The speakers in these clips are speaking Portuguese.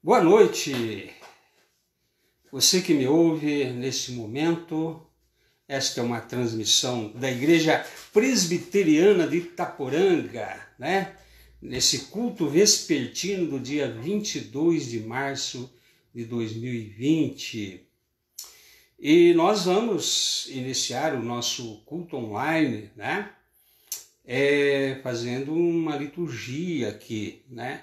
Boa noite, você que me ouve neste momento. Esta é uma transmissão da Igreja Presbiteriana de Itaporanga, né? Nesse culto vespertino do dia 22 de março de 2020. E nós vamos iniciar o nosso culto online, né? Fazendo uma liturgia aqui, né?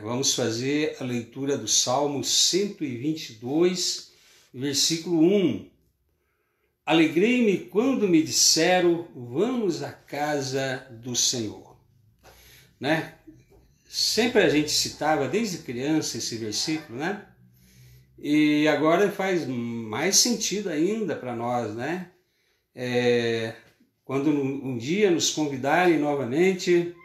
Vamos fazer a leitura do Salmo 122, versículo 1. Alegrei-me quando me disseram, vamos à casa do Senhor. Né? Sempre a gente citava desde criança esse versículo, né? E agora faz mais sentido ainda para nós, né? Quando um dia nos convidarem novamente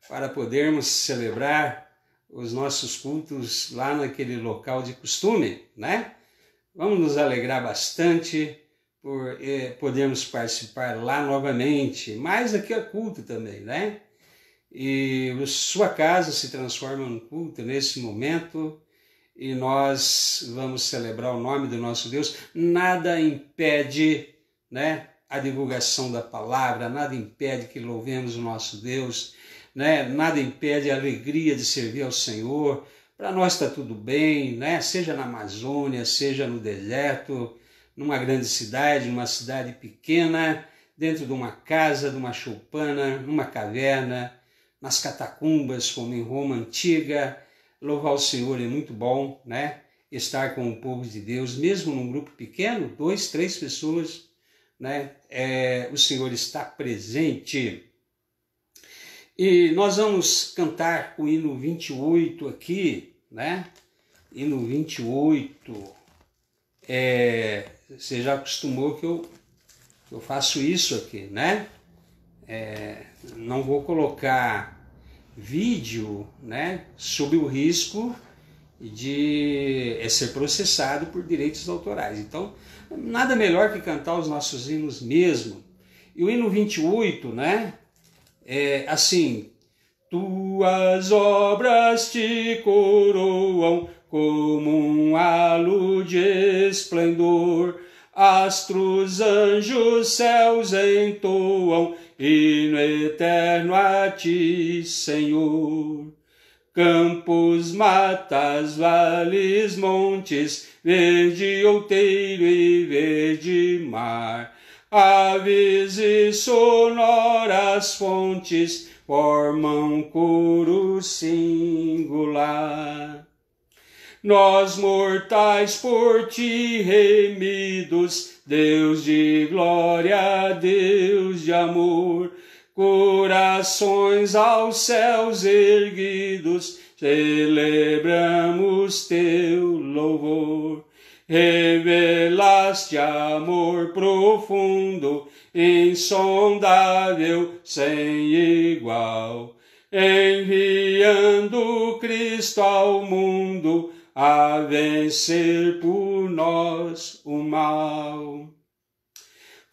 para podermos celebrar os nossos cultos lá naquele local de costume, né? Vamos nos alegrar bastante por podermos participar lá novamente, mais aqui a culto também, né? E sua casa se transforma num culto nesse momento e nós vamos celebrar o nome do nosso Deus. Nada impede, né, a divulgação da palavra, nada impede que louvemos o nosso Deus, né? Nada impede a alegria de servir ao Senhor. Para nós está tudo bem, né? Seja na Amazônia, seja no deserto, numa grande cidade, numa cidade pequena, dentro de uma casa, de uma choupana, numa caverna, nas catacumbas, como em Roma antiga. Louvar o Senhor é muito bom, né? Estar com o povo de Deus, mesmo num grupo pequeno, 2, 3 pessoas, né? O Senhor está presente. E nós vamos cantar o hino 28 aqui, né? Hino 28. Você já acostumou que eu faço isso aqui, né? Não vou colocar vídeo, né? Sob o risco de ser processado por direitos autorais. Então, nada melhor que cantar os nossos hinos mesmo. E o hino 28, né? Assim: tuas obras te coroam como um halo de esplendor, astros, anjos, céus entoam, hino eterno a ti, Senhor. Campos, matas, vales, montes, verde outeiro e verde mar, aves e sonoras fontes formam coro singular. Nós mortais por ti remidos, Deus de glória, Deus de amor, corações aos céus erguidos, celebramos teu louvor. Revelaste amor profundo, insondável, sem igual, enviando Cristo ao mundo a vencer por nós o mal.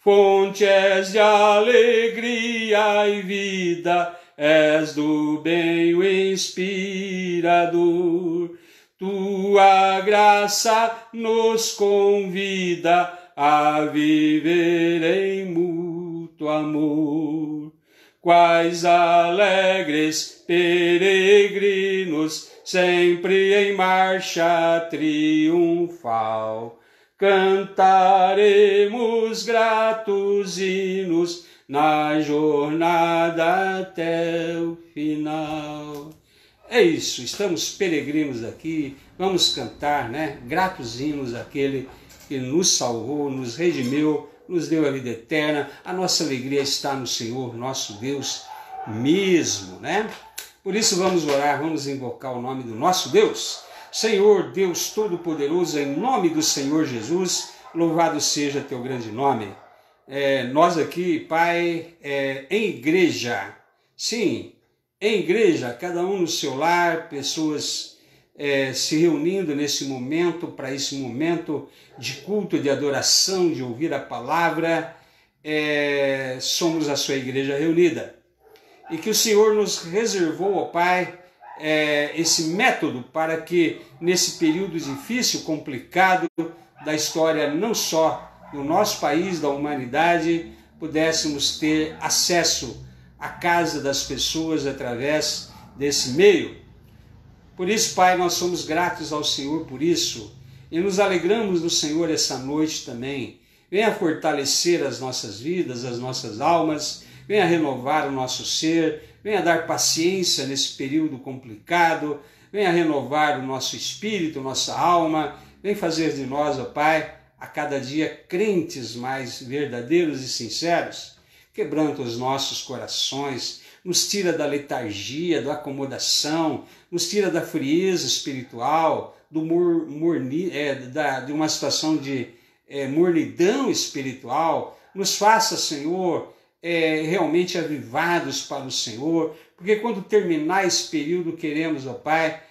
Fonte és de alegria e vida, és do bem o inspirador. Tua graça nos convida a viver em mútuo amor. Quais alegres peregrinos, sempre em marcha triunfal, cantaremos gratos hinos na jornada até o final. É isso, estamos peregrinos aqui, vamos cantar, né? Gratos hinos àquele que nos salvou, nos redimiu, nos deu a vida eterna. A nossa alegria está no Senhor, nosso Deus mesmo, né? Por isso vamos orar, vamos invocar o nome do nosso Deus. Senhor, Deus Todo-Poderoso, em nome do Senhor Jesus, louvado seja teu grande nome. Nós aqui, Pai, em igreja, sim, em igreja, cada um no seu lar, pessoas se reunindo nesse momento, para esse momento de culto, de adoração, de ouvir a palavra, somos a sua igreja reunida. E que o Senhor nos reservou, ó Pai, esse método para que nesse período difícil, complicado da história, não só do nosso país, da humanidade, pudéssemos ter acesso à casa das pessoas através desse meio. Por isso, Pai, nós somos gratos ao Senhor por isso e nos alegramos no Senhor essa noite também. Venha fortalecer as nossas vidas, as nossas almas, venha renovar o nosso ser, venha dar paciência nesse período complicado, venha renovar o nosso espírito, nossa alma, venha fazer de nós, ó Pai, a cada dia crentes mais verdadeiros e sinceros. Quebranta os nossos corações, nos tira da letargia, da acomodação, nos tira da frieza espiritual, de uma situação de mornidão espiritual. Nos faça, Senhor, realmente avivados para o Senhor, porque quando terminar esse período queremos, ó Pai,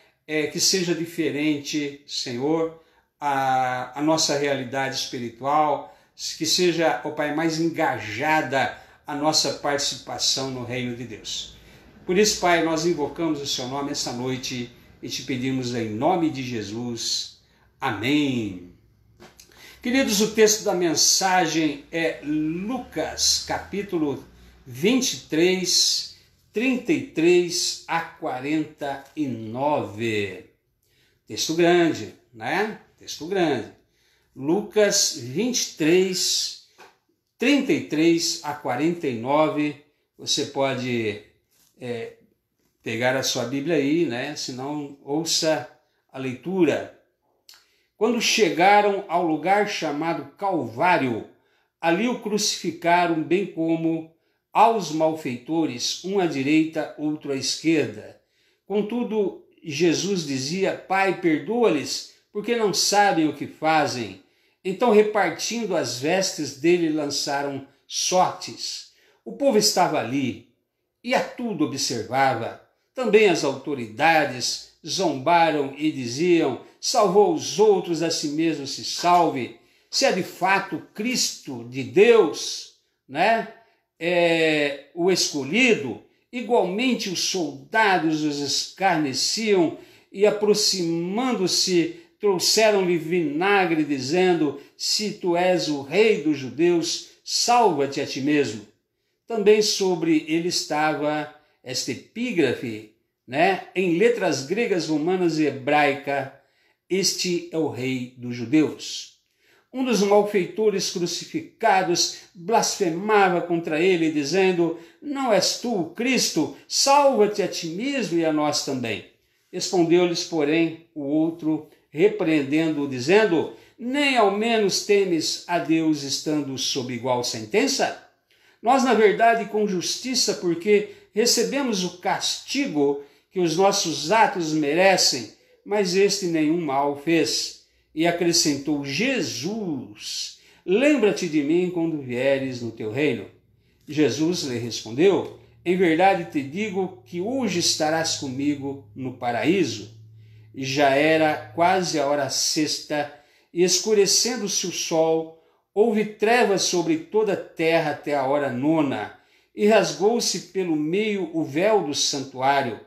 que seja diferente, Senhor, a nossa realidade espiritual, que seja, ó Pai, mais engajada a nossa participação no reino de Deus. Por isso, Pai, nós invocamos o Seu nome essa noite e te pedimos em nome de Jesus. Amém. Queridos, o texto da mensagem é Lucas, capítulo 23, 33 a 49. Texto grande, né? Texto grande. Lucas 23, 33 a 49. Você pode pegar a sua Bíblia aí, né? Se não, ouça a leitura. Quando chegaram ao lugar chamado Calvário, ali o crucificaram, bem como aos malfeitores, um à direita, outro à esquerda. Contudo, Jesus dizia: Pai, perdoa-lhes, porque não sabem o que fazem. Então, repartindo as vestes dele, lançaram sortes. O povo estava ali e a tudo observava. Também as autoridades zombaram e diziam: salvou os outros, a si mesmo se salve. Se é de fato Cristo de Deus, né? O escolhido. Igualmente os soldados os escarneciam e, aproximando-se, trouxeram-lhe vinagre, dizendo: se tu és o rei dos judeus, salva-te a ti mesmo. Também sobre ele estava esta epígrafe, né? Em letras gregas, romanas e hebraica: este é o rei dos judeus. Um dos malfeitores crucificados blasfemava contra ele, dizendo: não és tu o Cristo? Salva-te a ti mesmo e a nós também. Respondeu-lhes, porém, o outro, repreendendo-o, dizendo: nem ao menos temes a Deus, estando sob igual sentença? Nós, na verdade, com justiça, porque recebemos o castigo que os nossos atos merecem, mas este nenhum mal fez. E acrescentou: Jesus, lembra-te de mim quando vieres no teu reino. Jesus lhe respondeu: em verdade te digo que hoje estarás comigo no paraíso. E já era quase a hora sexta, e escurecendo-se o sol, houve trevas sobre toda a terra até a hora nona, e rasgou-se pelo meio o véu do santuário.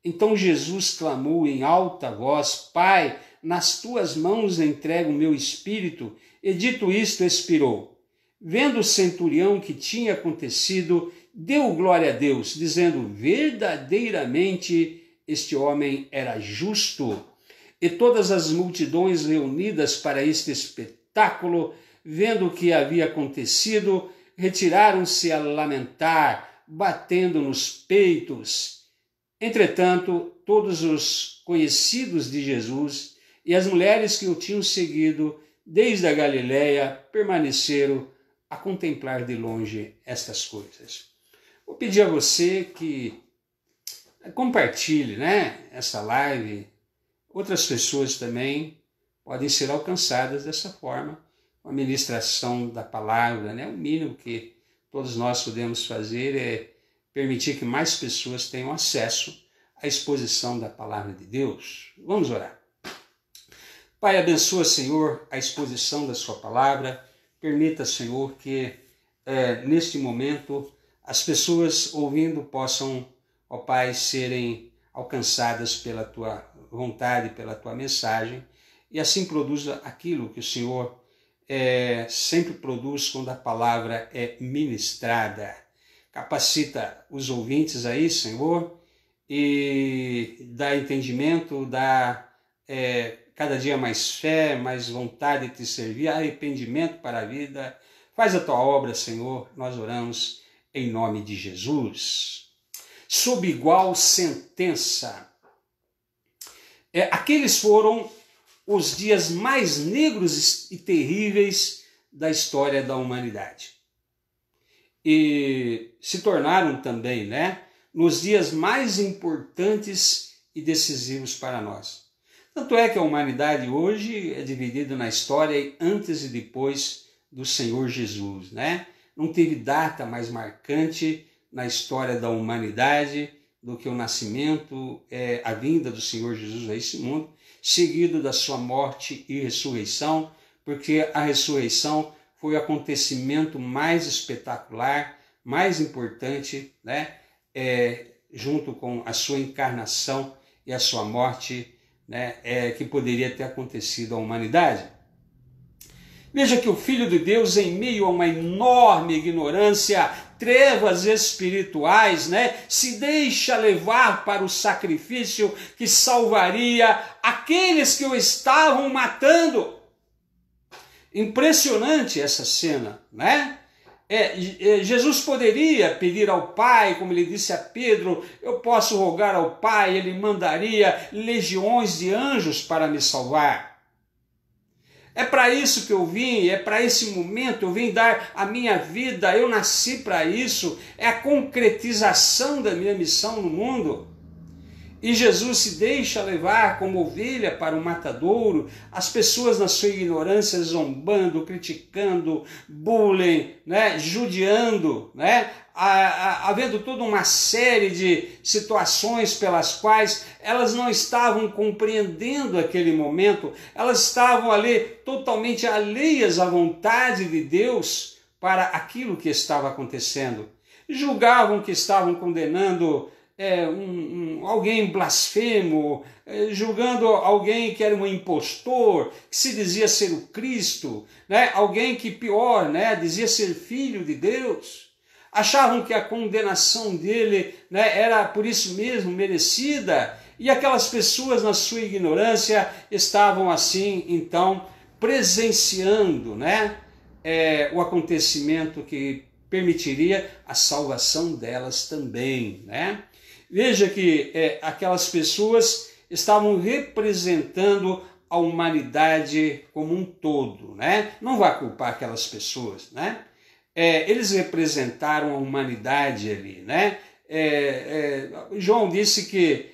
Então Jesus clamou em alta voz: Pai, nas tuas mãos entrego o meu espírito. E dito isto, expirou. Vendo o centurião que tinha acontecido, deu glória a Deus, dizendo: verdadeiramente este homem era justo. E todas as multidões reunidas para este espetáculo, vendo o que havia acontecido, retiraram-se a lamentar, batendo nos peitos. Entretanto, todos os conhecidos de Jesus e as mulheres que o tinham seguido desde a Galileia permaneceram a contemplar de longe estas coisas. Vou pedir a você que compartilhe, essa live. Outras pessoas também podem ser alcançadas dessa forma, com a ministração da palavra, O mínimo que todos nós podemos fazer é permitir que mais pessoas tenham acesso à exposição da palavra de Deus. Vamos orar. Pai, abençoa, Senhor, a exposição da sua palavra. Permita, Senhor, que neste momento as pessoas ouvindo possam, ó Pai, serem alcançadas pela tua vontade, pela tua mensagem, e assim produza aquilo que o Senhor sempre produz quando a palavra é ministrada. Capacita os ouvintes aí, Senhor, e dá entendimento, dá cada dia mais fé, mais vontade de te servir, arrependimento para a vida. Faz a tua obra, Senhor, nós oramos em nome de Jesus. Sob igual sentença. Aqueles foram os dias mais negros e terríveis da história da humanidade. E se tornaram também, nos dias mais importantes e decisivos para nós. Tanto é que a humanidade hoje é dividida na história antes e depois do Senhor Jesus, Não teve data mais marcante na história da humanidade do que o nascimento, a vinda do Senhor Jesus a esse mundo, seguido da sua morte e ressurreição, porque a ressurreição foi o acontecimento mais espetacular, mais importante, junto com a sua encarnação e a sua morte, que poderia ter acontecido à humanidade. Veja que o Filho de Deus, em meio a uma enorme ignorância, trevas espirituais, se deixa levar para o sacrifício que salvaria aqueles que o estavam matando. Impressionante essa cena, Jesus poderia pedir ao Pai, como ele disse a Pedro, eu posso rogar ao Pai, ele mandaria legiões de anjos para me salvar. É para isso que eu vim, é para esse momento, eu vim dar a minha vida, eu nasci para isso, é a concretização da minha missão no mundo. E Jesus se deixa levar como ovelha para o matadouro, as pessoas na sua ignorância zombando, criticando, bullying, judiando, havendo toda uma série de situações pelas quais elas não estavam compreendendo aquele momento, elas estavam ali totalmente alheias à vontade de Deus para aquilo que estava acontecendo. Julgavam que estavam condenando alguém blasfemo, julgando alguém que era um impostor, que se dizia ser o Cristo, alguém que pior, dizia ser filho de Deus. Achavam que a condenação dele era por isso mesmo merecida, e aquelas pessoas na sua ignorância estavam assim, então, presenciando o acontecimento que permitiria a salvação delas também, Veja que aquelas pessoas estavam representando a humanidade como um todo, Não vá culpar aquelas pessoas, Eles representaram a humanidade ali, João disse que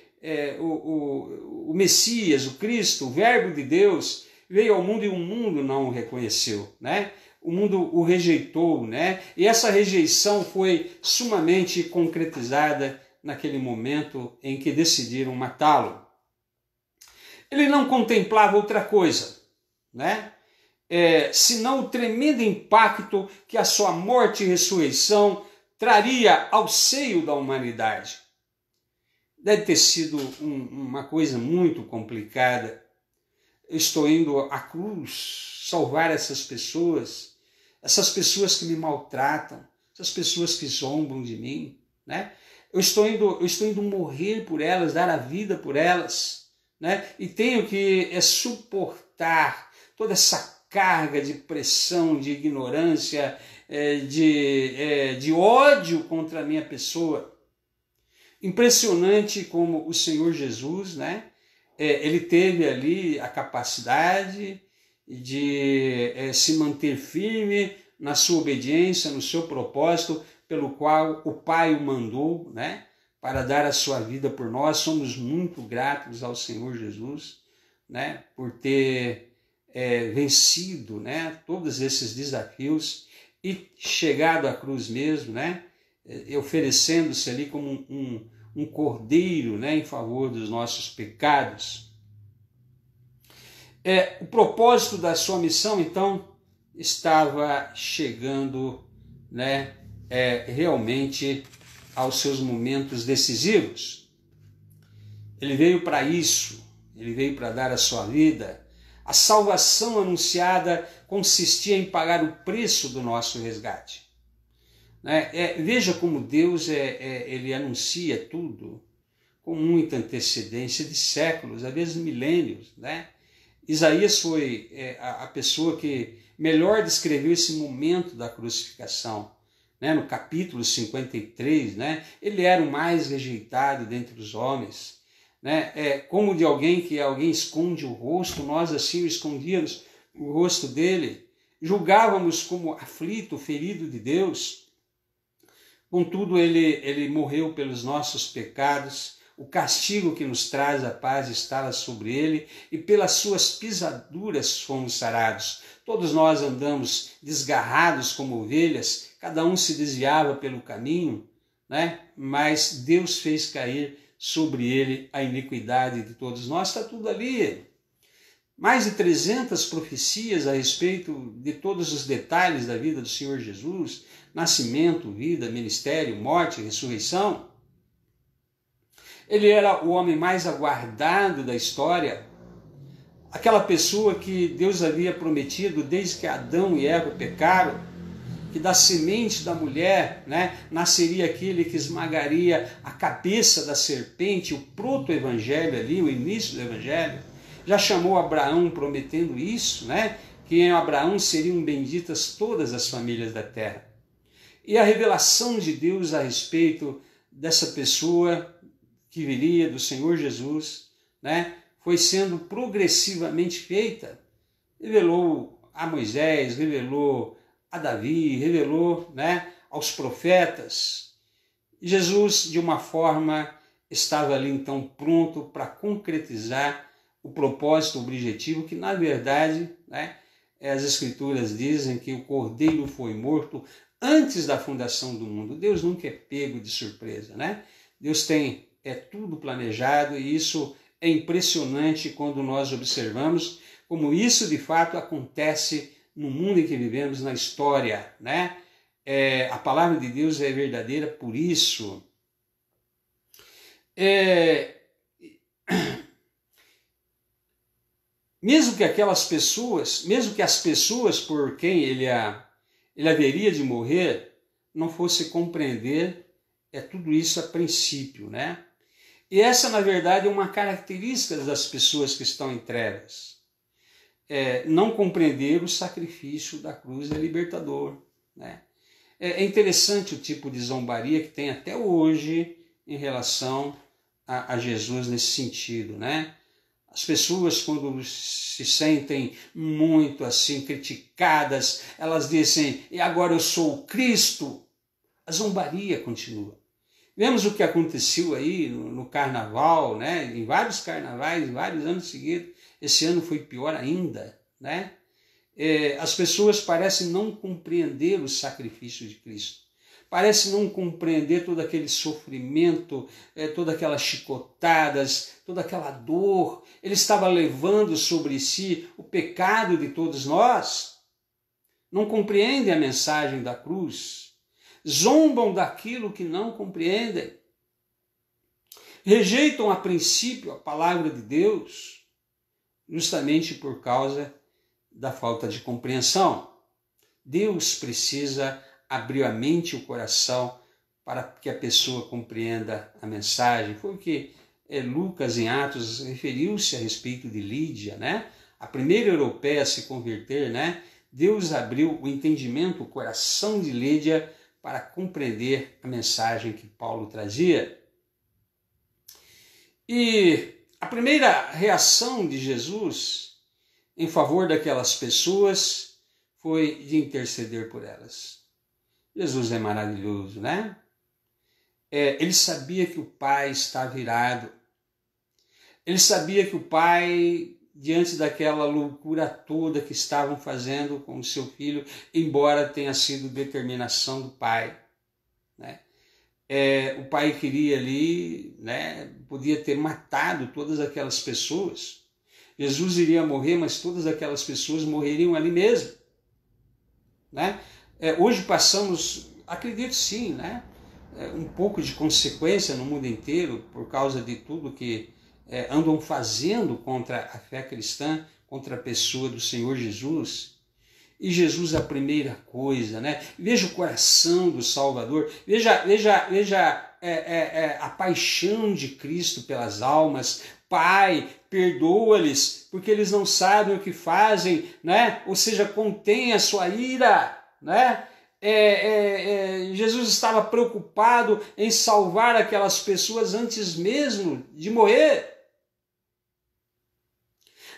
o Messias, o Cristo, o Verbo de Deus, veio ao mundo e o mundo não o reconheceu, O mundo o rejeitou, E essa rejeição foi sumamente concretizada naquele momento em que decidiram matá-lo. Ele não contemplava outra coisa, senão o tremendo impacto que a sua morte e ressurreição traria ao seio da humanidade. Deve ter sido uma coisa muito complicada. Eu estou indo à cruz salvar essas pessoas que me maltratam, essas pessoas que zombam de mim, Eu estou indo morrer por elas, dar a vida por elas, E tenho que suportar toda essa carga de pressão, de ignorância, de ódio contra a minha pessoa. Impressionante como o Senhor Jesus, ele teve ali a capacidade de se manter firme na sua obediência, no seu propósito, pelo qual o Pai o mandou, para dar a sua vida por nós. Somos muito gratos ao Senhor Jesus, por ter vencido, todos esses desafios e chegado à cruz mesmo, oferecendo-se ali como um cordeiro, em favor dos nossos pecados. O propósito da sua missão, então, estava chegando, realmente aos seus momentos decisivos. Ele veio para isso, ele veio para dar a sua vida. A salvação anunciada consistia em pagar o preço do nosso resgate. Veja como Deus ele anuncia tudo com muita antecedência de séculos, às vezes milênios. Isaías foi a pessoa que melhor descreveu esse momento da crucificação. No capítulo 53, ele era o mais rejeitado dentre os homens. Como de alguém que alguém esconde o rosto, nós assim escondíamos o rosto dele, julgávamos como aflito, ferido de Deus. Contudo, ele morreu pelos nossos pecados, o castigo que nos traz a paz estava sobre ele, e pelas suas pisaduras fomos sarados. Todos nós andamos desgarrados como ovelhas, cada um se desviava pelo caminho, mas Deus fez cair sobre ele a iniquidade de todos nós. Está tudo ali. Mais de 300 profecias a respeito de todos os detalhes da vida do Senhor Jesus, nascimento, vida, ministério, morte, ressurreição. Ele era o homem mais aguardado da história, aquela pessoa que Deus havia prometido desde que Adão e Eva pecaram, que da semente da mulher nasceria aquele que esmagaria a cabeça da serpente, o proto-evangelho ali, o início do evangelho. Já chamou Abraão prometendo isso, que em Abraão seriam benditas todas as famílias da terra. E a revelação de Deus a respeito dessa pessoa que viria, do Senhor Jesus, foi sendo progressivamente feita. Revelou a Moisés, revelou a Davi, revelou aos profetas. E Jesus, de uma forma, estava ali então pronto para concretizar o propósito, o objetivo, que na verdade, as Escrituras dizem que o Cordeiro foi morto antes da fundação do mundo. Deus nunca é pego de surpresa, Deus tem tudo planejado, e isso é impressionante quando nós observamos como isso de fato acontece no mundo em que vivemos, na história. A palavra de Deus é verdadeira por isso. Mesmo que as pessoas por quem ele haveria de morrer não fosse compreender tudo isso a princípio, E essa, na verdade, é uma característica das pessoas que estão em trevas. Não compreender o sacrifício da cruz é libertador. É interessante o tipo de zombaria que tem até hoje em relação a Jesus nesse sentido, As pessoas, quando se sentem muito assim criticadas, elas dizem: e agora eu sou o Cristo. A zombaria continua. Vemos o que aconteceu aí no carnaval, em vários carnavais, em vários anos seguidos. Esse ano foi pior ainda, As pessoas parecem não compreender o sacrifício de Cristo. Parecem não compreender todo aquele sofrimento, todas aquelas chicotadas, toda aquela dor. Ele estava levando sobre si o pecado de todos nós. Não compreendem a mensagem da cruz. Zombam daquilo que não compreendem. Rejeitam a princípio a palavra de Deus, justamente por causa da falta de compreensão. Deus precisa abrir a mente e o coração para que a pessoa compreenda a mensagem. Foi o que Lucas, em Atos, referiu-se a respeito de Lídia, A primeira europeia a se converter, Deus abriu o entendimento, o coração de Lídia, para compreender a mensagem que Paulo trazia. E a primeira reação de Jesus em favor daquelas pessoas foi de interceder por elas. Jesus é maravilhoso, Ele sabia que o Pai estava irado. Ele sabia que o Pai, diante daquela loucura toda que estavam fazendo com o seu filho, embora tenha sido determinação do Pai, o Pai queria ali, podia ter matado todas aquelas pessoas. Jesus iria morrer, mas todas aquelas pessoas morreriam ali mesmo, Hoje passamos, acredito sim, um pouco de consequência no mundo inteiro por causa de tudo que andam fazendo contra a fé cristã, contra a pessoa do Senhor Jesus. E Jesus é a primeira coisa, né? Veja o coração do Salvador, veja a paixão de Cristo pelas almas. Pai, perdoa-lhes, porque eles não sabem o que fazem, né? Ou seja, contém a sua ira, né? Jesus estava preocupado em salvar aquelas pessoas antes mesmo de morrer.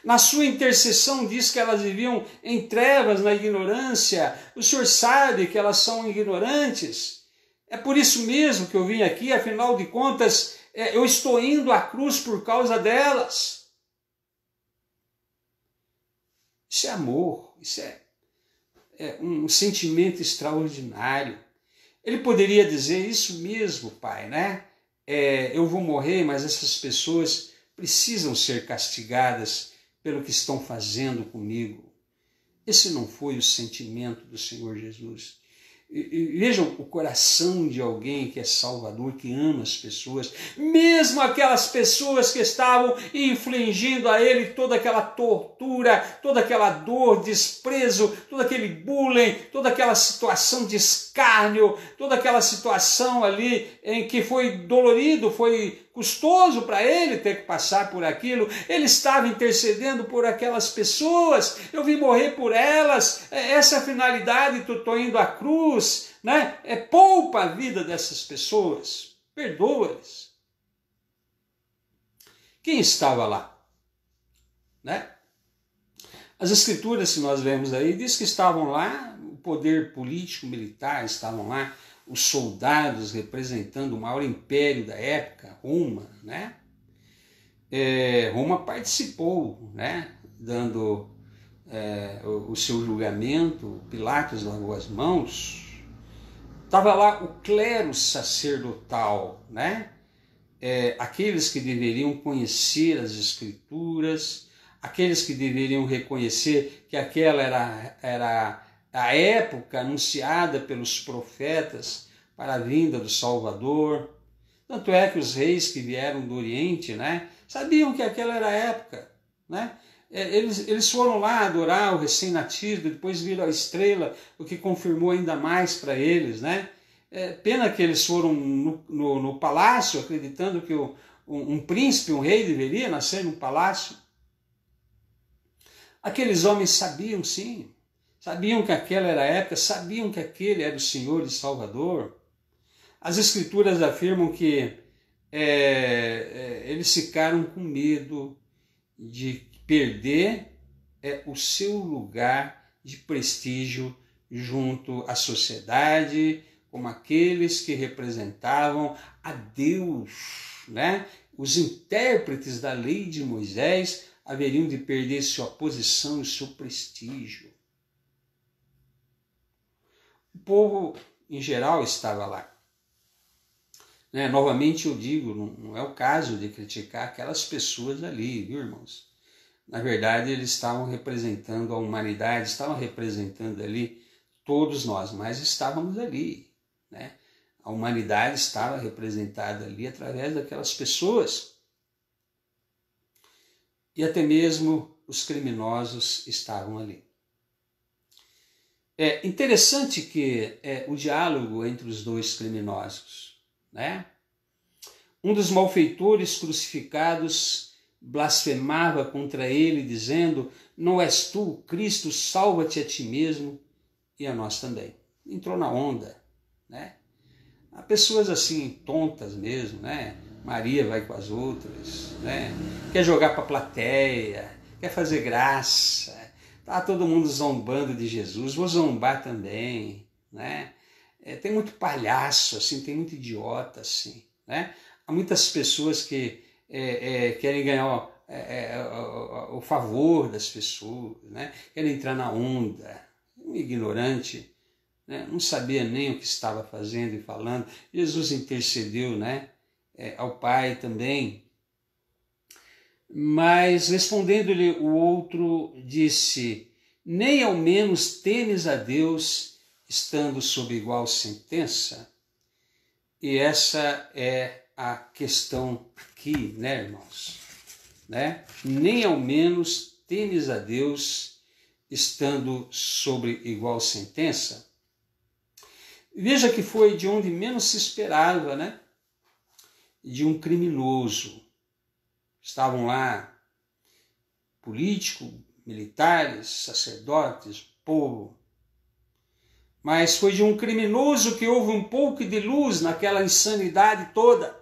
Na sua intercessão diz que elas viviam em trevas, na ignorância. O Senhor sabe que elas são ignorantes. É por isso mesmo que eu vim aqui, afinal de contas, eu estou indo à cruz por causa delas. Isso é amor, isso é um sentimento extraordinário. Ele poderia dizer isso mesmo, Pai, né? Eu vou morrer, mas essas pessoas precisam ser castigadas pelo que estão fazendo comigo. Esse não foi o sentimento do Senhor Jesus. Vejam o coração de alguém que é salvador, que ama as pessoas, mesmo aquelas pessoas que estavam infligindo a ele toda aquela tortura, toda aquela dor, desprezo, todo aquele bullying, toda aquela situação de escárnio, toda aquela situação ali em que foi dolorido, foi custoso para ele ter que passar por aquilo. Ele estava intercedendo por aquelas pessoas. Eu vim morrer por elas. Essa é a finalidade que eu estou indo à cruz, né? Poupa a vida dessas pessoas. Perdoa-lhes. Quem estava lá? Né? As escrituras, se nós vemos aí, diz que estavam lá, o poder político, militar, estavam lá, os soldados representando o maior império da época, Roma, né? Roma participou, né? Dando o seu julgamento, Pilatos lavou as mãos. Estava lá o clero sacerdotal, né? Aqueles que deveriam conhecer as escrituras, aqueles que deveriam reconhecer que aquela era a época anunciada pelos profetas para a vinda do Salvador. Tanto é que os reis que vieram do Oriente, né, sabiam que aquela era a época. Né? Eles foram lá adorar o recém-nascido, depois viram a estrela, o que confirmou ainda mais para eles. Né? Pena que eles foram no palácio, acreditando que um príncipe, um rei deveria nascer num palácio. Aqueles homens sabiam, sim. Sabiam que aquela era a época, sabiam que aquele era o Senhor e Salvador. As Escrituras afirmam que eles ficaram com medo de perder o seu lugar de prestígio junto à sociedade, como aqueles que representavam a Deus. Né? Os intérpretes da lei de Moisés haveriam de perder sua posição e seu prestígio. O povo, em geral, estava lá. Né? Novamente eu digo, não é o caso de criticar aquelas pessoas ali, viu, irmãos? Na verdade, eles estavam representando a humanidade, estavam representando ali todos nós, mas estávamos ali. Né? A humanidade estava representada ali através daquelas pessoas. E até mesmo os criminosos estavam ali. É interessante que o diálogo entre os dois criminosos, né? Um dos malfeitores crucificados blasfemava contra ele, dizendo: não és tu o Cristo, salva-te a ti mesmo e a nós também. Entrou na onda, né? Há pessoas assim, tontas mesmo, né? Maria vai com as outras, né? Quer jogar para a plateia, quer fazer graça. Tá todo mundo zombando de Jesus, vou zombar também, né? Tem muito palhaço, assim, tem muito idiota, assim, né? Há muitas pessoas que querem ganhar o favor das pessoas, né? Querem entrar na onda. Um ignorante, né? Não sabia nem o que estava fazendo e falando. Jesus intercedeu, né? Ao Pai também. Mas respondendo-lhe o outro, disse: nem ao menos temes a Deus, estando sob igual sentença? E essa é a questão aqui, né, irmãos? né? Nem ao menos temes a Deus, estando sobre igual sentença. Veja que foi de onde menos se esperava, né? De um criminoso. Estavam lá políticos, militares, sacerdotes, povo. Mas foi de um criminoso que houve um pouco de luz naquela insanidade toda.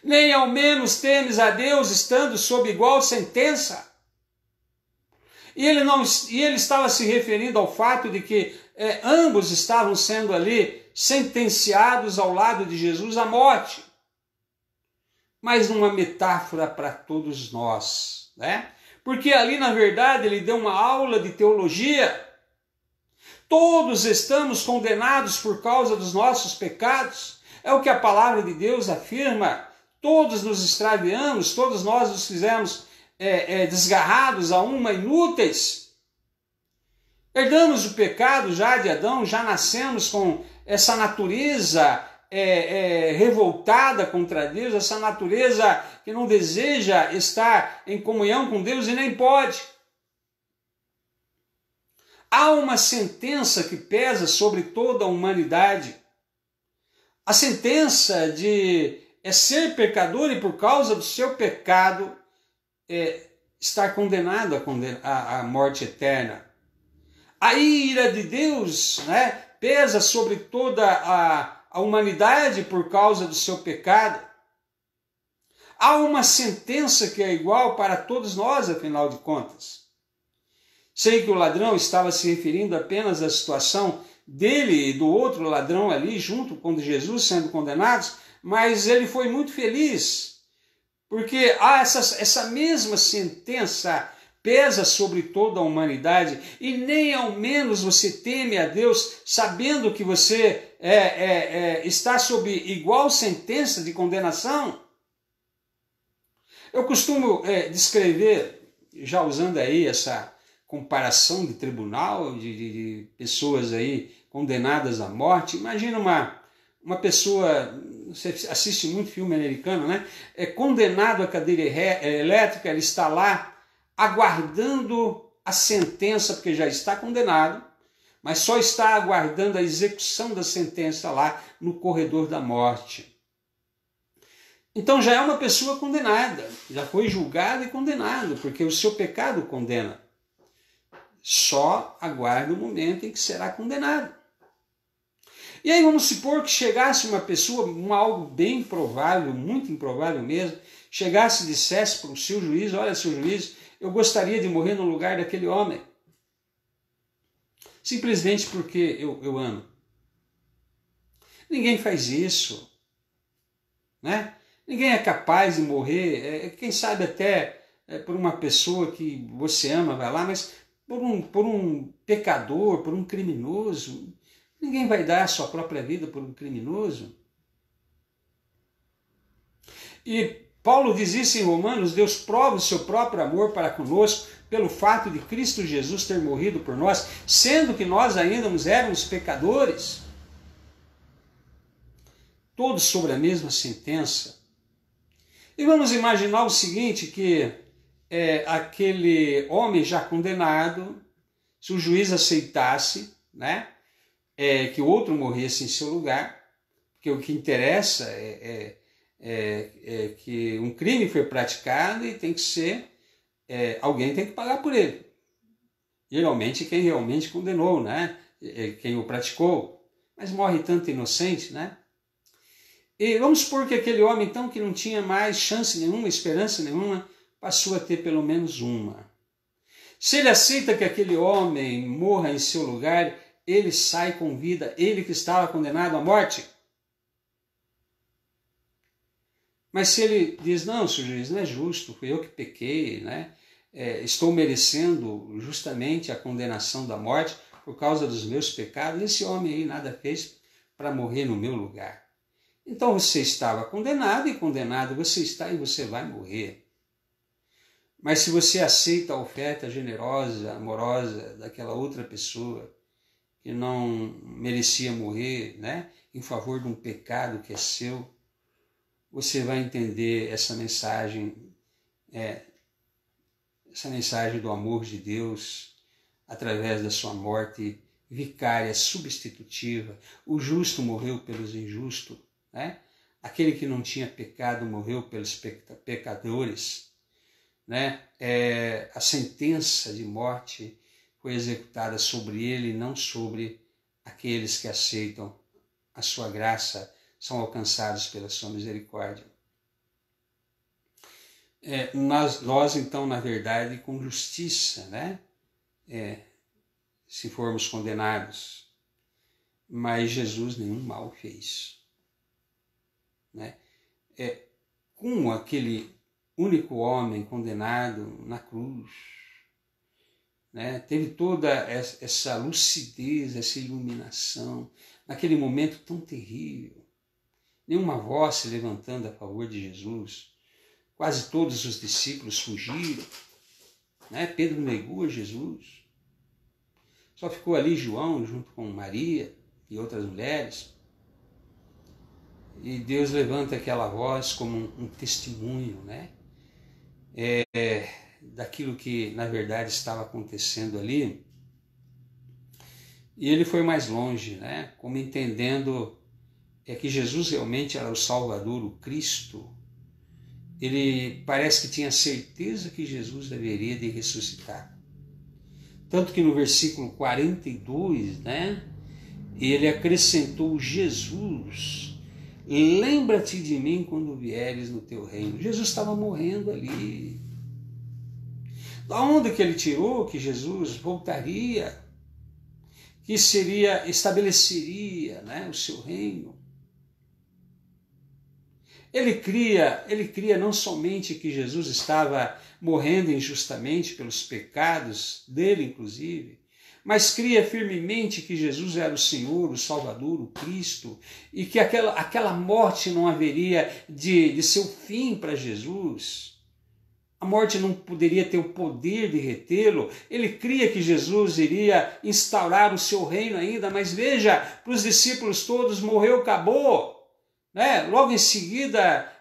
Nem ao menos temes a Deus, estando sob igual sentença. E ele estava se referindo ao fato de que ambos estavam sendo ali sentenciados ao lado de Jesus à morte. Mas numa metáfora para todos nós, né? Porque ali, na verdade, ele deu uma aula de teologia. Todos estamos condenados por causa dos nossos pecados. É o que a palavra de Deus afirma. Todos nos extraviamos, todos nós nos fizemos desgarrados a uma, inúteis. Herdamos o pecado já de Adão, já nascemos com essa natureza revoltada contra Deus, essa natureza que não deseja estar em comunhão com Deus e nem pode. Há uma sentença que pesa sobre toda a humanidade. A sentença de ser pecador e por causa do seu pecado estar condenado à morte eterna. A ira de Deus, né, pesa sobre toda a humanidade por causa do seu pecado. Há uma sentença que é igual para todos nós, afinal de contas. Sei que o ladrão estava se referindo apenas à situação dele e do outro ladrão ali, junto com Jesus sendo condenados, mas ele foi muito feliz, porque essa mesma sentença pesa sobre toda a humanidade, e nem ao menos você teme a Deus, sabendo que você está sob igual sentença de condenação. Eu costumo descrever, já usando aí essa comparação de tribunal, de pessoas aí condenadas à morte. Imagina uma pessoa, você assiste muito filme americano, né? É condenado à cadeira elétrica, ele está lá aguardando a sentença, porque já está condenado, mas só está aguardando a execução da sentença lá no corredor da morte. Então já é uma pessoa condenada, já foi julgado e condenado, porque o seu pecado condena. Só aguarda o momento em que será condenado. E aí vamos supor que chegasse uma pessoa, algo bem improvável, muito improvável mesmo, chegasse e dissesse para o seu juiz: olha, seu juiz, eu gostaria de morrer no lugar daquele homem. Simplesmente porque eu amo. Ninguém faz isso, né? Ninguém é capaz de morrer, quem sabe até por uma pessoa que você ama, vai lá, mas por um pecador, por um criminoso. Ninguém vai dar a sua própria vida por um criminoso. E Paulo diz isso em Romanos: Deus prova o seu próprio amor para conosco pelo fato de Cristo Jesus ter morrido por nós, sendo que nós ainda éramos pecadores. Todos sobre a mesma sentença. E vamos imaginar o seguinte, que aquele homem já condenado, se o juiz aceitasse, né, que o outro morresse em seu lugar, porque o que interessa é que um crime foi praticado e tem que ser, alguém tem que pagar por ele. Geralmente quem realmente condenou, né, quem o praticou, mas morre tanto inocente, né? E vamos supor que aquele homem, então, que não tinha mais chance nenhuma, esperança nenhuma, passou a ter pelo menos uma. Se ele aceita que aquele homem morra em seu lugar, ele sai com vida, ele que estava condenado à morte. Mas se ele diz: não, senhor juiz, não é justo, fui eu que pequei, né? Estou merecendo justamente a condenação da morte por causa dos meus pecados, esse homem aí nada fez para morrer no meu lugar. Então você estava condenado, e condenado você está e você vai morrer. Mas se você aceita a oferta generosa, amorosa daquela outra pessoa que não merecia morrer, né, em favor de um pecado que é seu, você vai entender essa mensagem do amor de Deus através da sua morte vicária, substitutiva. O justo morreu pelos injustos, né? Aquele que não tinha pecado morreu pelos pecadores, né? A sentença de morte foi executada sobre ele, não sobre aqueles que aceitam a sua graça, são alcançados pela sua misericórdia. Nós então, na verdade, com justiça, né? Se formos condenados, mas Jesus nenhum mal fez, né? Como aquele único homem condenado na cruz, né? Teve toda essa lucidez, essa iluminação, naquele momento tão terrível, nenhuma voz se levantando a favor de Jesus, quase todos os discípulos fugiram, né? Pedro negou a Jesus, só ficou ali João junto com Maria e outras mulheres. E Deus levanta aquela voz como um testemunho, né? Daquilo que na verdade estava acontecendo ali. E ele foi mais longe, né? Como entendendo que Jesus realmente era o Salvador, o Cristo. Ele parece que tinha certeza que Jesus deveria de ressuscitar. Tanto que no versículo 42, né? Ele acrescentou: Jesus, lembra-te de mim quando vieres no teu reino. Jesus estava morrendo ali. Da onde que ele tirou que Jesus voltaria, que estabeleceria, né, o seu reino? Ele cria não somente que Jesus estava morrendo injustamente pelos pecados dele, inclusive, mas cria firmemente que Jesus era o Senhor, o Salvador, o Cristo, e que aquela morte não haveria de ser o fim para Jesus. A morte não poderia ter o poder de retê-lo. Ele cria que Jesus iria instaurar o seu reino ainda, mas veja, para os discípulos todos, morreu, acabou. Né? Logo em seguida,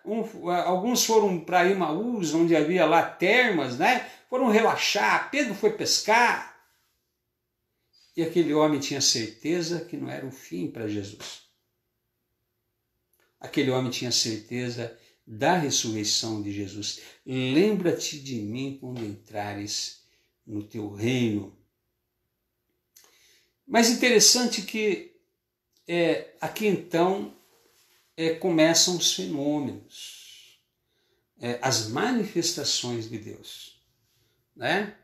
alguns foram para Emaús, onde havia lá termas, né? Foram relaxar, Pedro foi pescar. E aquele homem tinha certeza que não era o fim para Jesus. Aquele homem tinha certeza da ressurreição de Jesus. Lembra-te de mim quando entrares no teu reino. Mas interessante que aqui então começam os fenômenos, as manifestações de Deus, né?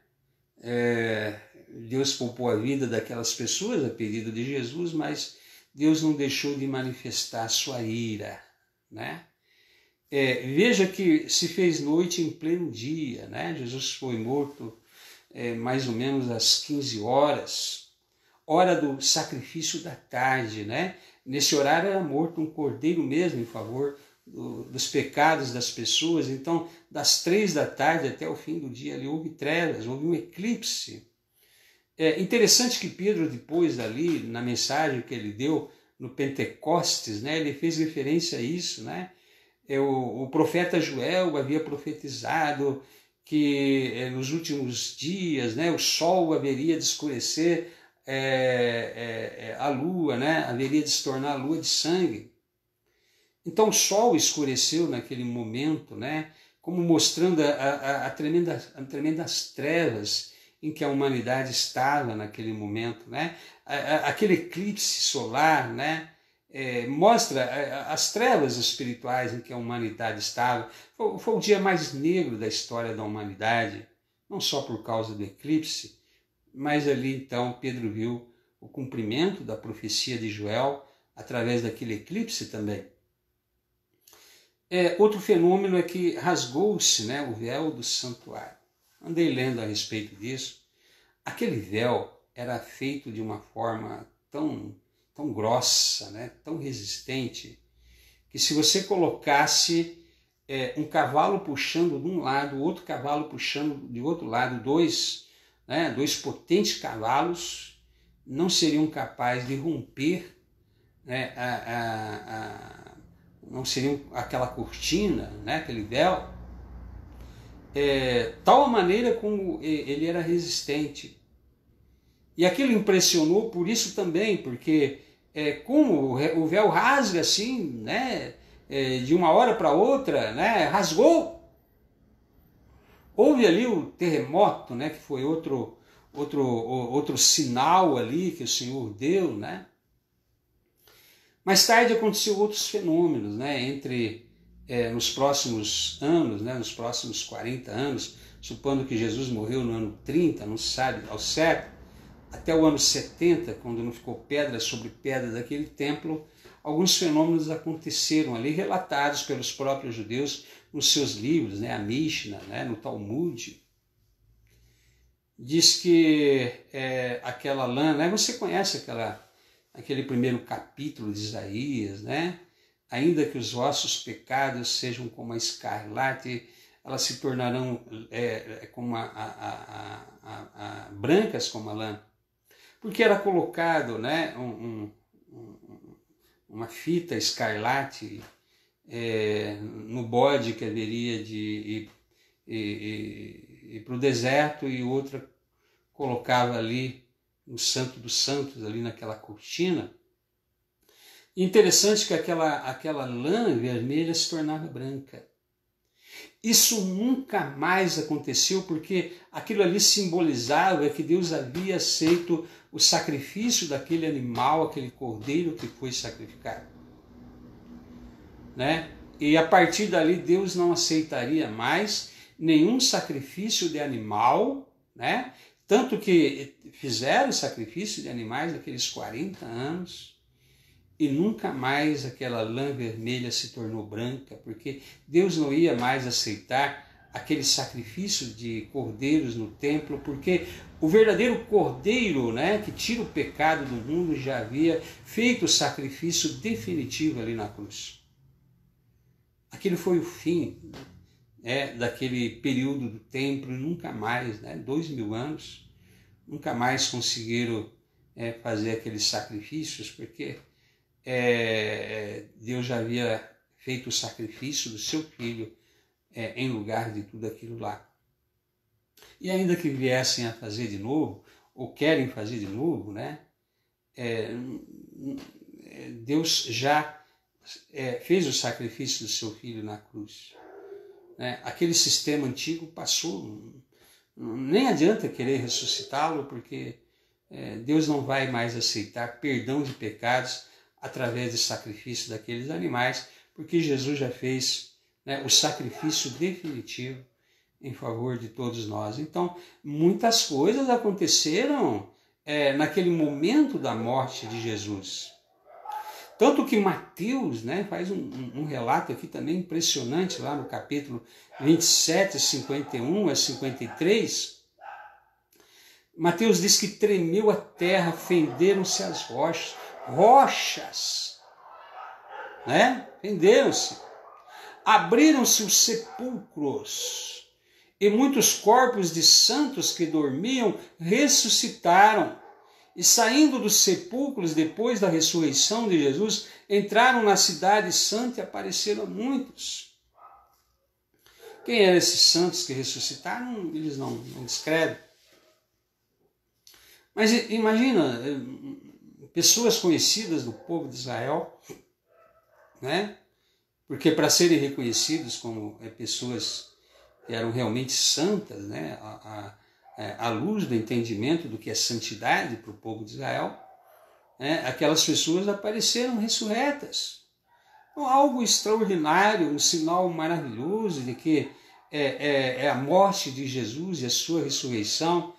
Deus poupou a vida daquelas pessoas a pedido de Jesus, mas Deus não deixou de manifestar a sua ira, né? Veja que se fez noite em pleno dia, né? Jesus foi morto mais ou menos às 15 horas, hora do sacrifício da tarde, né? Nesse horário era morto um cordeiro mesmo em favor dos pecados das pessoas. Então, das 3 da tarde até o fim do dia ali houve trevas, houve um eclipse. É interessante que Pedro, depois ali, na mensagem que ele deu no Pentecostes, né, ele fez referência a isso, né? O profeta Joel havia profetizado que nos últimos dias, né, o sol haveria de escurecer a lua, né, haveria de se tornar a lua de sangue. Então o sol escureceu naquele momento, né, como mostrando as tremendas trevas em que a humanidade estava naquele momento, né? Aquele eclipse solar, né? Mostra as trevas espirituais em que a humanidade estava. Foi o dia mais negro da história da humanidade, não só por causa do eclipse, mas ali então Pedro viu o cumprimento da profecia de Joel através daquele eclipse também. Outro fenômeno é que rasgou-se, né, o véu do santuário. Andei lendo a respeito disso. Aquele véu era feito de uma forma tão grossa, né, tão resistente, que se você colocasse um cavalo puxando de um lado, outro cavalo puxando de outro lado, dois potentes cavalos, não seriam capazes de romper, né, não seria aquela cortina, né, aquele véu, tal a maneira como ele era resistente. E aquilo impressionou por isso também, porque como o véu rasga assim, né, de uma hora para outra, né, rasgou. Houve ali o terremoto, né, que foi outro sinal ali que o Senhor deu, né? Mais tarde aconteceu outros fenômenos, né, nos próximos anos, né, nos próximos 40 anos, supondo que Jesus morreu no ano 30, não se sabe ao certo, até o ano 70, quando não ficou pedra sobre pedra daquele templo, alguns fenômenos aconteceram ali, relatados pelos próprios judeus nos seus livros, né, a Mishnah, né, no Talmud. Diz que aquela lã, né, você conhece aquele primeiro capítulo de Isaías, né? Ainda que os vossos pecados sejam como a escarlate, elas se tornarão como brancas como a lã. Porque era colocado, né, uma fita escarlate no bode que haveria de ir para o deserto, e outra colocava ali no Santo dos Santos, ali naquela cortina. Interessante que aquela lã vermelha se tornava branca. Isso nunca mais aconteceu, porque aquilo ali simbolizava que Deus havia aceito o sacrifício daquele animal, aquele cordeiro que foi sacrificado, né? E a partir dali Deus não aceitaria mais nenhum sacrifício de animal, né? Tanto que fizeram sacrifício de animais naqueles 40 anos, e nunca mais aquela lã vermelha se tornou branca, porque Deus não ia mais aceitar aquele sacrifício de cordeiros no templo, porque o verdadeiro cordeiro, né, que tira o pecado do mundo, já havia feito o sacrifício definitivo ali na cruz. Aquele foi o fim, né, daquele período do templo, e nunca mais, né, 2000 anos, nunca mais conseguiram fazer aqueles sacrifícios, porque Deus já havia feito o sacrifício do seu filho em lugar de tudo aquilo lá. E ainda que viessem a fazer de novo, ou querem fazer de novo, né, Deus já fez o sacrifício do seu filho na cruz. Né? Aquele sistema antigo passou, nem adianta querer ressuscitá-lo, porque Deus não vai mais aceitar perdão de pecados através de sacrifício daqueles animais, porque Jesus já fez, né, o sacrifício definitivo em favor de todos nós. Então, muitas coisas aconteceram naquele momento da morte de Jesus. Tanto que Mateus, né, faz um relato aqui também impressionante, lá no capítulo 27, 51 a 53. Mateus diz que tremeu a terra, fenderam-se as rochas, né? Fenderam-se, abriram-se os sepulcros, e muitos corpos de santos que dormiam ressuscitaram, e saindo dos sepulcros depois da ressurreição de Jesus, entraram na cidade santa e apareceram a muitos. Quem eram esses santos que ressuscitaram? Eles não descrevem. Mas imagina, pessoas conhecidas do povo de Israel, né? Porque para serem reconhecidos como pessoas que eram realmente santas, né? À luz do entendimento do que é santidade para o povo de Israel, né? Aquelas pessoas apareceram ressurretas. Então, algo extraordinário, um sinal maravilhoso de que a morte de Jesus e a sua ressurreição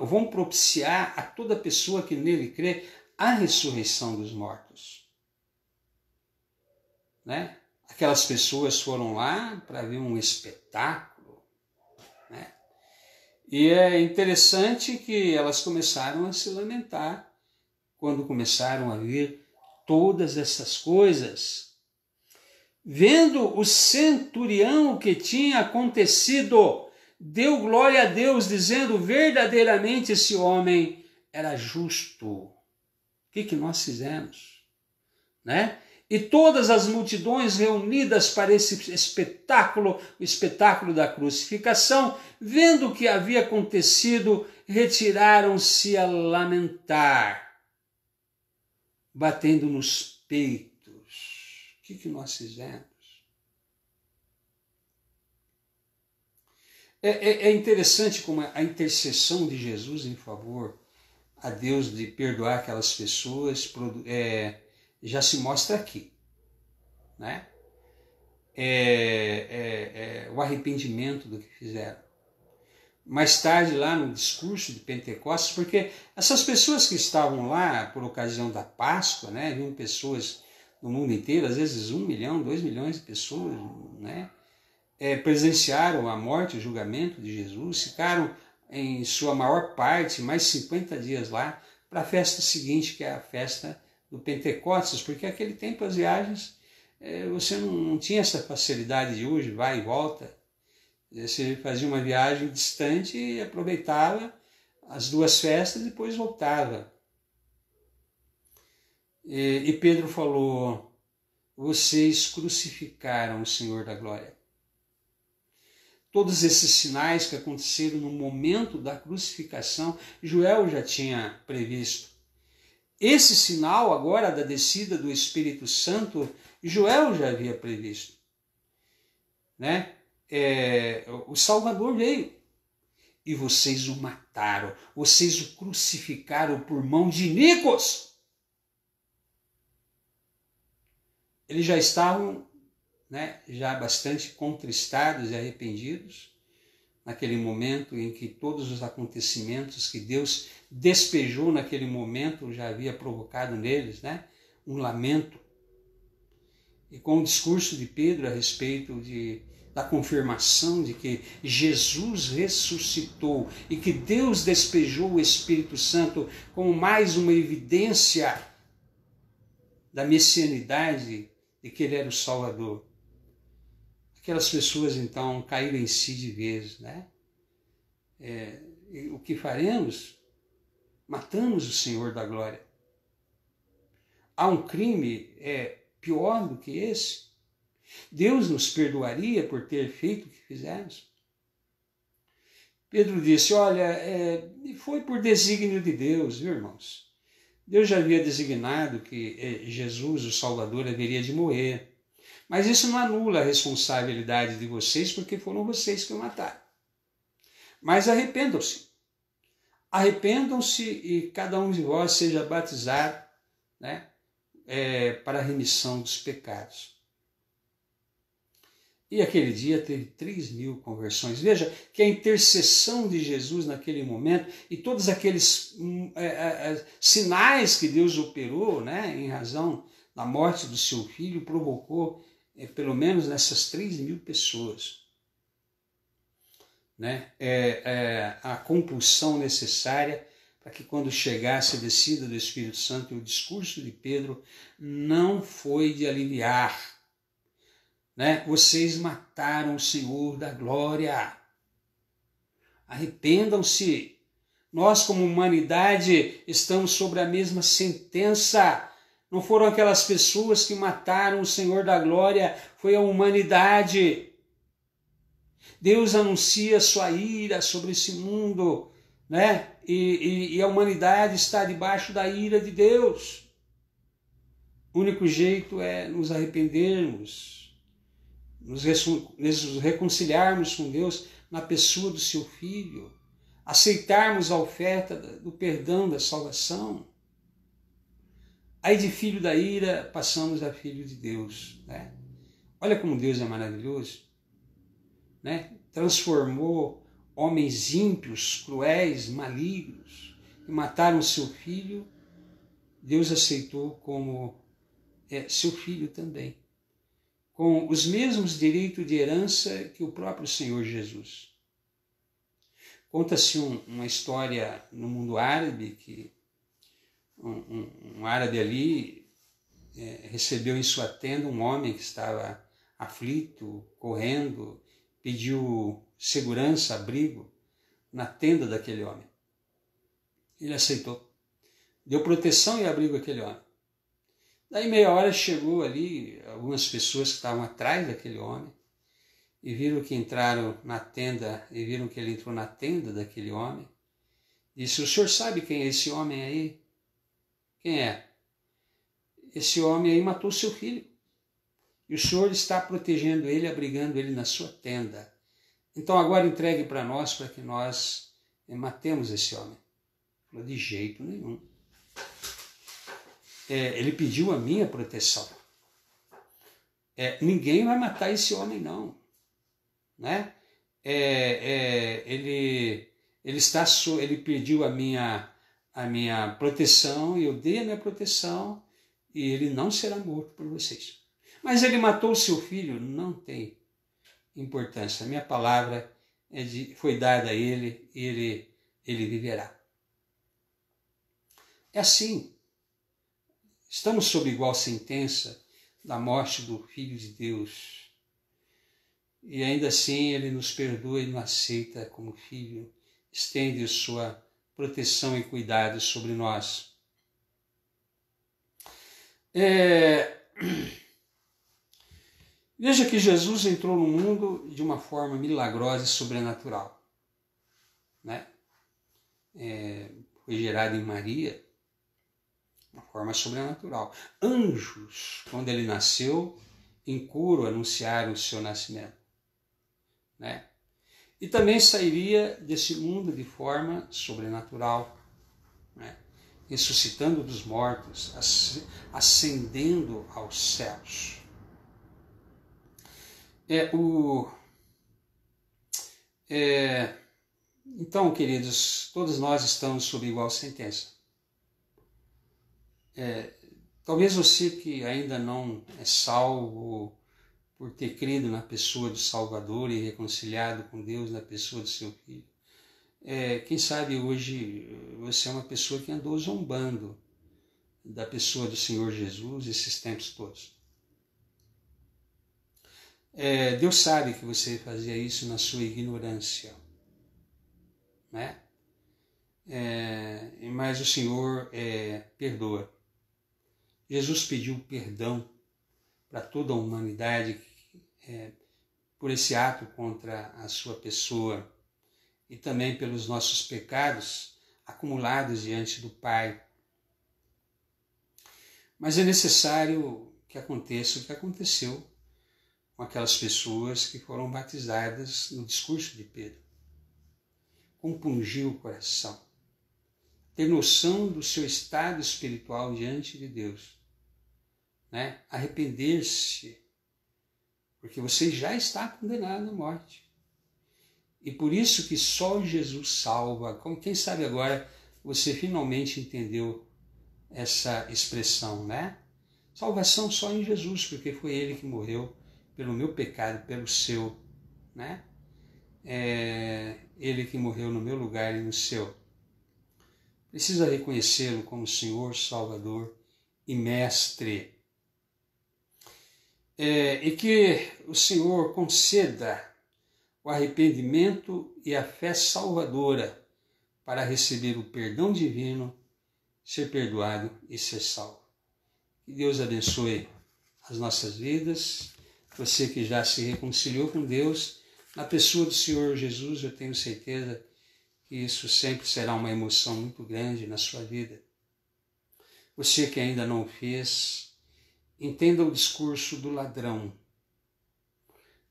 vão propiciar a toda pessoa que nele crê a ressurreição dos mortos. Né? Aquelas pessoas foram lá para ver um espetáculo, né? E é interessante que elas começaram a se lamentar quando começaram a ver todas essas coisas. Vendo o centurião o que tinha acontecido, deu glória a Deus, dizendo: verdadeiramente esse homem era justo. O que nós fizemos? Né? E todas as multidões reunidas para esse espetáculo, o espetáculo da crucificação, vendo o que havia acontecido, retiraram-se a lamentar, batendo nos peitos. O que nós fizemos? É interessante como a intercessão de Jesus em favor a Deus de perdoar aquelas pessoas já se mostra aqui, né? O arrependimento do que fizeram. Mais tarde, lá no discurso de Pentecostes, porque essas pessoas que estavam lá por ocasião da Páscoa, né, viam pessoas no mundo inteiro, às vezes 1 milhão, 2 milhões de pessoas, né, presenciaram a morte, o julgamento de Jesus, ficaram em sua maior parte, mais 50 dias lá, para a festa seguinte, que é a festa do Pentecostes, porque naquele tempo as viagens, você não tinha essa facilidade de hoje, vai e volta. Você fazia uma viagem distante e aproveitava as 2 festas e depois voltava. E Pedro falou: vocês crucificaram o Senhor da glória. Todos esses sinais que aconteceram no momento da crucificação, Joel já tinha previsto. Esse sinal agora da descida do Espírito Santo, Joel já havia previsto, né? O Salvador veio e vocês o mataram, vocês o crucificaram por mão de iníquos. Eles já estavam, né, já bastante contristados e arrependidos naquele momento em que todos os acontecimentos que Deus despejou naquele momento já havia provocado neles, né, um lamento. E com o discurso de Pedro a respeito da confirmação de que Jesus ressuscitou e que Deus despejou o Espírito Santo como mais uma evidência da messianidade de que ele era o Salvador. Aquelas pessoas então caíram em si de vez, né? O que faremos? Matamos o Senhor da glória. Há um crime pior do que esse? Deus nos perdoaria por ter feito o que fizemos? Pedro disse: olha, foi por desígnio de Deus, viu, irmãos? Deus já havia designado que Jesus, o Salvador, haveria de morrer. Mas isso não anula a responsabilidade de vocês, porque foram vocês que o mataram. Mas arrependam-se. Arrependam-se e cada um de vós seja batizado, né, para a remissão dos pecados. E aquele dia teve 3.000 conversões. Veja que a intercessão de Jesus naquele momento e todos aqueles sinais que Deus operou, né, em razão da morte do seu filho, provocou pelo menos nessas 3.000 pessoas, né, a compulsão necessária para que quando chegasse a descida do Espírito Santo, e o discurso de Pedro não foi de aliviar, né? Vocês mataram o Senhor da glória. Arrependam-se. Nós, como humanidade, estamos sobre a mesma sentença. Não foram aquelas pessoas que mataram o Senhor da glória, foi a humanidade. Deus anuncia sua ira sobre esse mundo, né? E a humanidade está debaixo da ira de Deus. O único jeito é nos arrependermos, nos reconciliarmos com Deus na pessoa do seu Filho, aceitarmos a oferta do perdão, da salvação. Aí de filho da ira passamos a filho de Deus, né? Olha como Deus é maravilhoso, né? Transformou homens ímpios, cruéis, malignos, que mataram seu filho. Deus aceitou como seu filho também, com os mesmos direitos de herança que o próprio Senhor Jesus. Conta-se uma história no mundo árabe que um árabe ali recebeu em sua tenda um homem que estava aflito, correndo, pediu segurança, abrigo na tenda daquele homem. Ele aceitou, deu proteção e abrigo àquele homem. Daí meia hora chegou ali algumas pessoas que estavam atrás daquele homem e viram que entraram na tenda, e viram que ele entrou na tenda daquele homem. Disse: o senhor sabe quem é esse homem aí? Quem é? Esse homem aí matou seu filho. E o senhor está protegendo ele, abrigando ele na sua tenda. Então agora entregue para nós, para que nós matemos esse homem. Falou: de jeito nenhum. Ele pediu a minha proteção. Ninguém vai matar esse homem, não. Né? Ele pediu a minha proteção, e eu dei a minha proteção, e ele não será morto por vocês. Mas ele matou o seu filho, não tem importância. A minha palavra foi dada a ele, e ele viverá. É assim. Estamos sob igual sentença da morte do Filho de Deus. E ainda assim ele nos perdoa e nos aceita como filho, estende sua proteção e cuidado sobre nós. Veja que Jesus entrou no mundo de uma forma milagrosa e sobrenatural. Né? Foi gerado em Maria, uma forma sobrenatural. Anjos, quando ele nasceu, em coro anunciaram o seu nascimento. Né? E também sairia desse mundo de forma sobrenatural, né? Ressuscitando dos mortos, ascendendo aos céus. Então, queridos, todos nós estamos sob igual sentença. Talvez você que ainda não é salvo por ter crido na pessoa do Salvador e reconciliado com Deus na pessoa do seu Filho, quem sabe hoje você é uma pessoa que andou zombando da pessoa do Senhor Jesus esses tempos todos. Deus sabe que você fazia isso na sua ignorância, né? Mas o Senhor perdoa. Jesus pediu perdão para toda a humanidade por esse ato contra a sua pessoa e também pelos nossos pecados acumulados diante do Pai. Mas é necessário que aconteça o que aconteceu com aquelas pessoas que foram batizadas no discurso de Pedro. Compungir o coração, ter noção do seu estado espiritual diante de Deus, né? Arrepender-se, porque você já está condenado à morte. E por isso que só Jesus salva. Quem sabe agora você finalmente entendeu essa expressão, né? Salvação só em Jesus, porque foi Ele que morreu pelo meu pecado, pelo seu, né? Ele que morreu no meu lugar e no seu. Precisa reconhecê-lo como Senhor, Salvador e Mestre. E que o Senhor conceda o arrependimento e a fé salvadora para receber o perdão divino, ser perdoado e ser salvo. Que Deus abençoe as nossas vidas. Você que já se reconciliou com Deus, na pessoa do Senhor Jesus, eu tenho certeza que isso sempre será uma emoção muito grande na sua vida. Você que ainda não o fez, entenda o discurso do ladrão.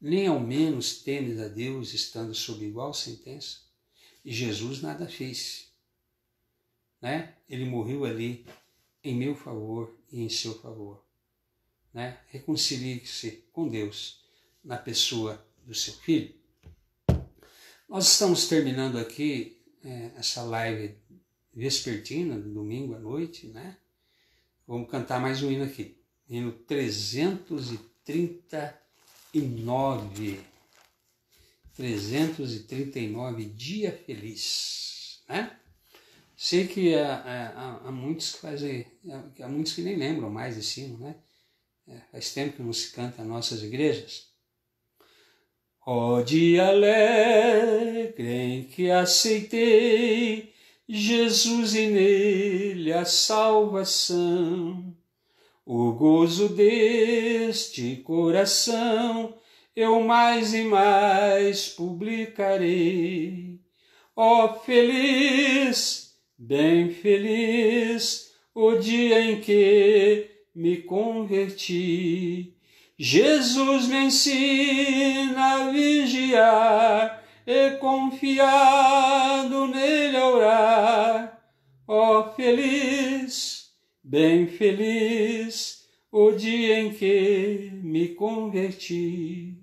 Nem ao menos temes a Deus estando sob igual sentença. E Jesus nada fez, né? Ele morreu ali em meu favor e em seu favor, né? Reconcilie-se com Deus na pessoa do seu Filho. Nós estamos terminando aqui essa live vespertina, domingo à noite, né? Vamos cantar mais um hino aqui, hino 339, Dia Feliz, né? Sei que há muitos que fazem, há muitos que nem lembram mais desse hino, né? Faz tempo que não se canta nas nossas igrejas. Ó dia alegre em que aceitei Jesus e nele a salvação, O gozo deste coração eu mais e mais publicarei. Ó feliz, bem feliz, o dia em que me converti. Jesus me ensina a vigiar e confiado nele a orar. Ó feliz, bem feliz, o dia em que me converti.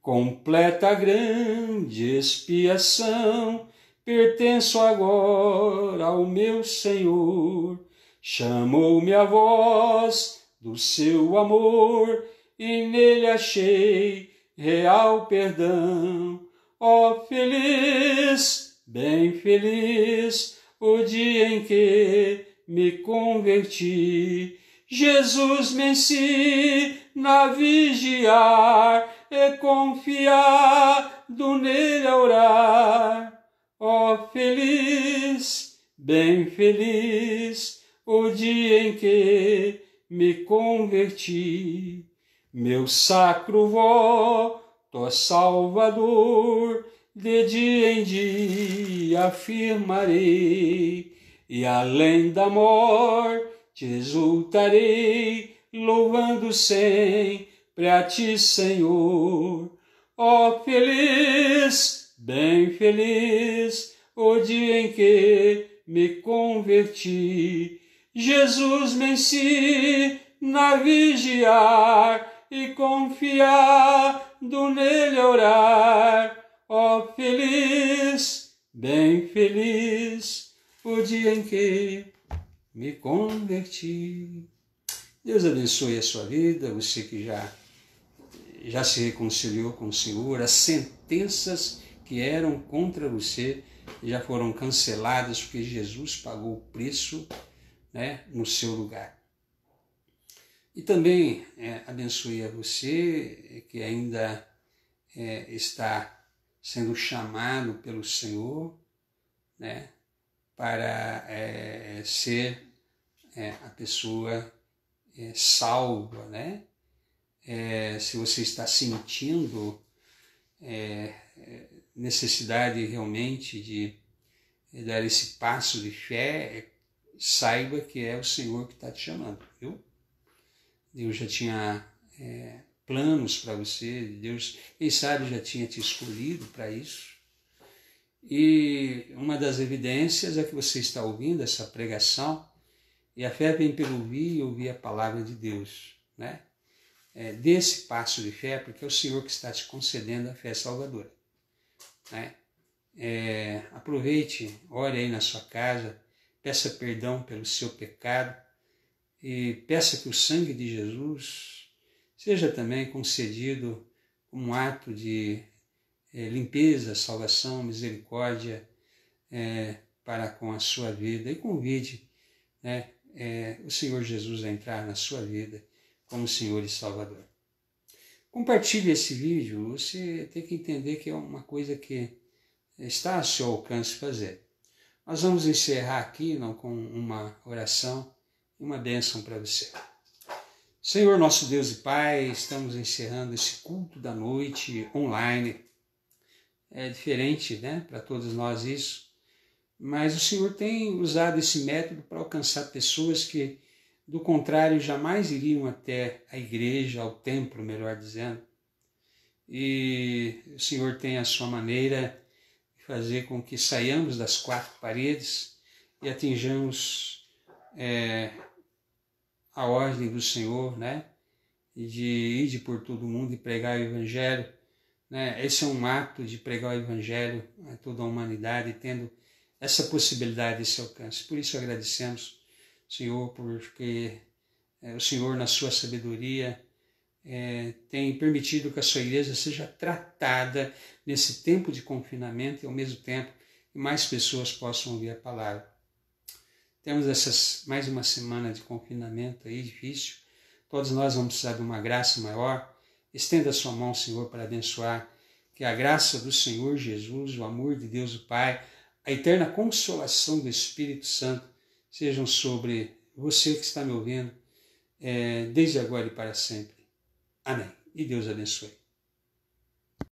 Completa a grande expiação, pertenço agora ao meu Senhor. Chamou-me a voz do seu amor e nele achei real perdão. Ó feliz, bem feliz, o dia em que me converti. Jesus me ensina a vigiar e confiado nele a orar. Ó feliz, bem feliz, o dia em que me converti. Meu sacro voto a Salvador, de dia em dia afirmarei, e além da morte exultarei, louvando sempre a ti, Senhor. Ó feliz, bem feliz, o dia em que me converti. Jesus me ensina a vigiar e confiado nele orar. Ó feliz, bem feliz, o dia em que me converti. Deus abençoe a sua vida, você que já se reconciliou com o Senhor. As sentenças que eram contra você já foram canceladas, porque Jesus pagou o preço, né, no seu lugar. E também abençoe a você que ainda está sendo chamado pelo Senhor, né, para ser a pessoa salva, né? Se você está sentindo necessidade realmente de dar esse passo de fé, saiba que é o Senhor que está te chamando, viu? Deus já tinha planos para você, Deus, quem sabe, já tinha te escolhido para isso. E uma das evidências é que você está ouvindo essa pregação, e a fé vem pelo ouvir e ouvir a palavra de Deus, né? Dê esse passo de fé, porque é o Senhor que está te concedendo a fé salvadora, né? Aproveite, ore aí na sua casa, peça perdão pelo seu pecado e peça que o sangue de Jesus seja também concedido como um ato de limpeza, salvação, misericórdia para com a sua vida, e convide, né, o Senhor Jesus a entrar na sua vida como Senhor e Salvador. Compartilhe esse vídeo. Você tem que entender que é uma coisa que está ao seu alcance fazer. Nós vamos encerrar aqui com uma oração e uma bênção para você. Senhor, nosso Deus e Pai, estamos encerrando esse culto da noite online. É diferente, né, para todos nós isso, mas o Senhor tem usado esse método para alcançar pessoas que, do contrário, jamais iriam até a igreja, ao templo, melhor dizendo. E o Senhor tem a sua maneira de fazer com que saiamos das quatro paredes e atinjamos a ordem do Senhor, né, de ir por todo mundo e pregar o Evangelho, né? Esse é um ato de pregar o Evangelho a toda a humanidade, tendo essa possibilidade, esse alcance. Por isso agradecemos, Senhor, porque o Senhor, na sua sabedoria, tem permitido que a sua igreja seja tratada nesse tempo de confinamento e, ao mesmo tempo, que mais pessoas possam ouvir a palavra. Temos mais uma semana de confinamento aí, difícil. Todos nós vamos precisar de uma graça maior. Estenda a sua mão, Senhor, para abençoar. Que a graça do Senhor Jesus, o amor de Deus o Pai, a eterna consolação do Espírito Santo sejam sobre você que está me ouvindo, desde agora e para sempre. Amém. E Deus abençoe.